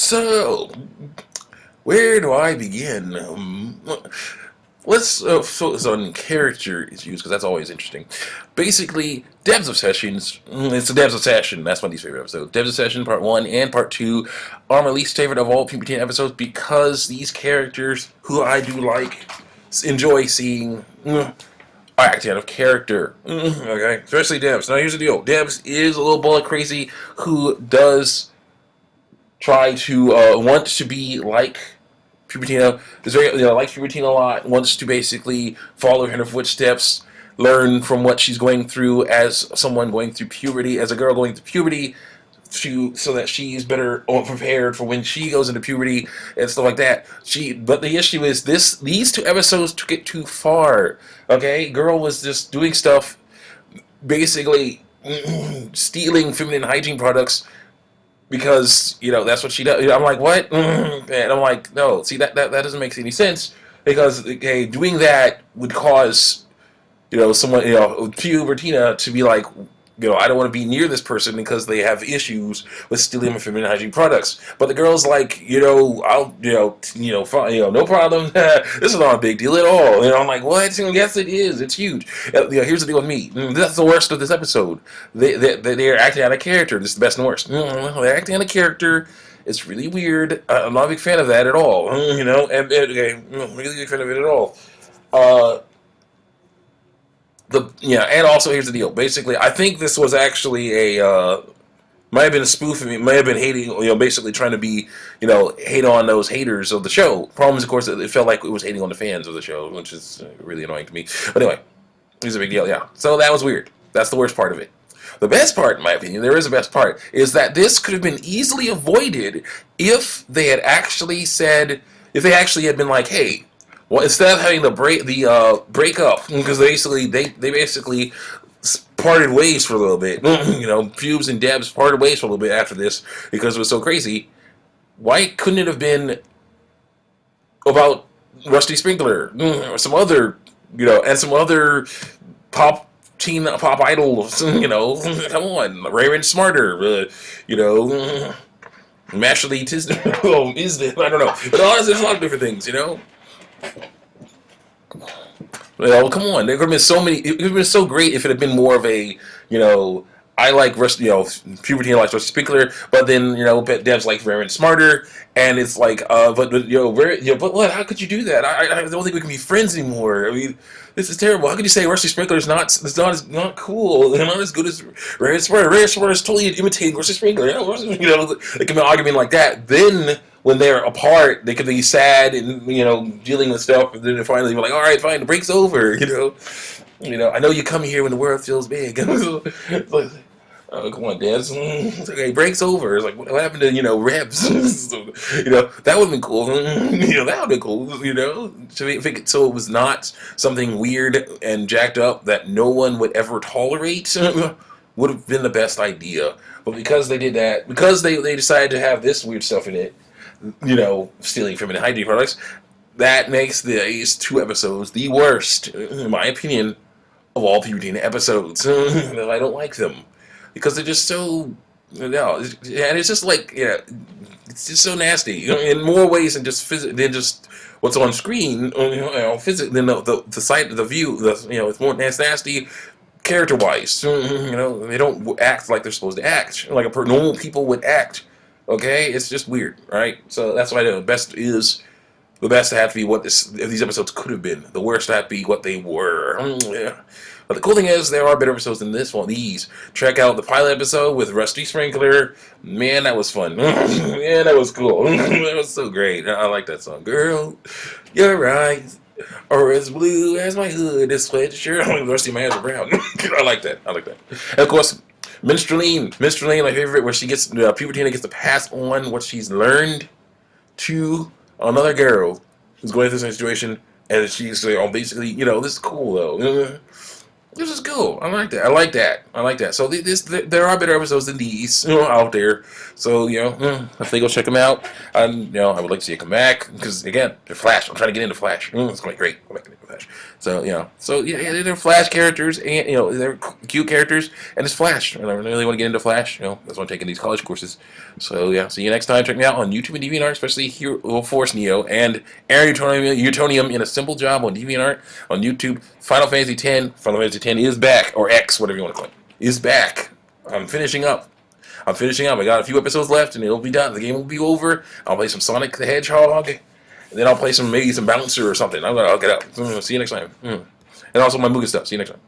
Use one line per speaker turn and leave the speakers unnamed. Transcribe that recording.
So, where do I begin? Let's focus on character issues because that's always interesting. Basically, Deb's Obsessions. It's a Deb's Obsession. That's one of these favorite episodes. Deb's Obsession Part 1 and Part 2 are my least favorite of all Pubertina episodes because these characters, who I do like, enjoy seeing, are acting out of character. Okay? Especially Debs. Now, here's the deal. Debs is a little bullet crazy who does try to want to be like Pubertina. Is very likes Pubertina a lot. Wants to basically follow in her footsteps, learn from what she's going through as someone going through puberty, as a girl going through puberty, so that she's better prepared for when she goes into puberty and stuff like that. But the issue is these two episodes took it too far. Okay, girl was just doing stuff, basically stealing feminine hygiene products because that's what she does. I'm like, what? And I'm like, no. See, that doesn't make any sense because doing that would cause someone Pubertina to be like, I don't want to be near this person because they have issues with stealing my feminine hygiene products. But the girl's like, I'll, no problem. This is not a big deal at all. I'm like, what? Yes, it is. It's huge. Here's the deal with me. That's the worst of this episode. They're acting out of character. This is the best and worst. They're acting out of character. It's really weird. I'm not a big fan of that at all. And really big fan of it at all. And also here's the deal. Basically, I think this was actually might have been a spoof of me, might have been hating, basically trying to be, hate on those haters of the show. Problem is, of course, it felt like it was hating on the fans of the show, which is really annoying to me. But anyway, it's a big deal, yeah. So that was weird. That's the worst part of it. The best part, in my opinion, there is a best part, is that this could have been easily avoided if they had actually had been like, hey, well, instead of having the break up, because they basically parted ways for a little bit. Pubes and Debs parted ways for a little bit after this because it was so crazy. Why couldn't it have been about Rusty Sprinkler or some other, and some other pop idols? Come on, Raymond Smarter, Mashley Tisdale, I don't know, but there's a lot of different things, come on. There could have been so many. It would have been so great if it had been more of a, I like Rusty, Puberty likes Rusty Sprinkler, but then Deb's like Raymond Smarter, and it's like, but what? How could you do that? I don't think we can be friends anymore. I mean, this is terrible. How could you say Rusty Sprinkler is not cool, not as good as Raymond Smarter? Raymond Smarter is totally imitating Rusty Sprinkler. They can be arguing like that. Then when they're apart, they could be sad and dealing with stuff, and then finally be like, all right, fine, the break's over. I know you come here when the world feels big. Oh, come on, Dad. Okay, break's over. It's like, what happened to, Rebs? So, that would have been cool. That would have been cool, so it was not something weird and jacked up that no one would ever tolerate, would have been the best idea. But because they did that, because they decided to have this weird stuff in it, stealing feminine hygiene products, that makes these two episodes the worst, in my opinion, of all Pubertina episodes. I don't like them because they're just so, and it's just like, it's just so nasty, in more ways than just what's on screen, than the sight, the view, it's more nasty character-wise. They don't act like they're supposed to act, like normal people would act. Okay, it's just weird, right? So that's why the best had to be what these episodes could have been. The worst had to be what they were. Yeah. But the cool thing is, there are better episodes than this one. Check out the pilot episode with Rusty Sprinkler. Man, that was fun. Man, that was cool. That was so great. I like that song. Girl, your eyes are as blue as my hood. This sweatshirt. Rusty, my eyes are brown. I like that. And of course, Minstraline, my favorite, where she gets Pubertina gets to pass on what she's learned to another girl who's going through the same situation, and she's basically, this is cool though. This is cool. I like that. So there are better episodes than these out there. So if they go check them out, I would like to see it come back because again, they're Flash. I'm trying to get into Flash. It's going to be great. Flash. So yeah, they're Flash characters, and they're cute characters, and it's Flash. And I really want to get into Flash. That's why I'm taking these college courses. So yeah, see you next time. Check me out on YouTube and DeviantArt, especially Hero Force Neo and Aaron Utonium in a simple job on DeviantArt on YouTube. Final Fantasy X. Final Fantasy X is back, or X, whatever you want to call it, is back. I'm finishing up. I got a few episodes left, and it'll be done. The game will be over. I'll play some Sonic the Hedgehog, and then I'll play maybe some Bouncer or something. I'll get up. See you next time. And also my Mugen stuff. See you next time.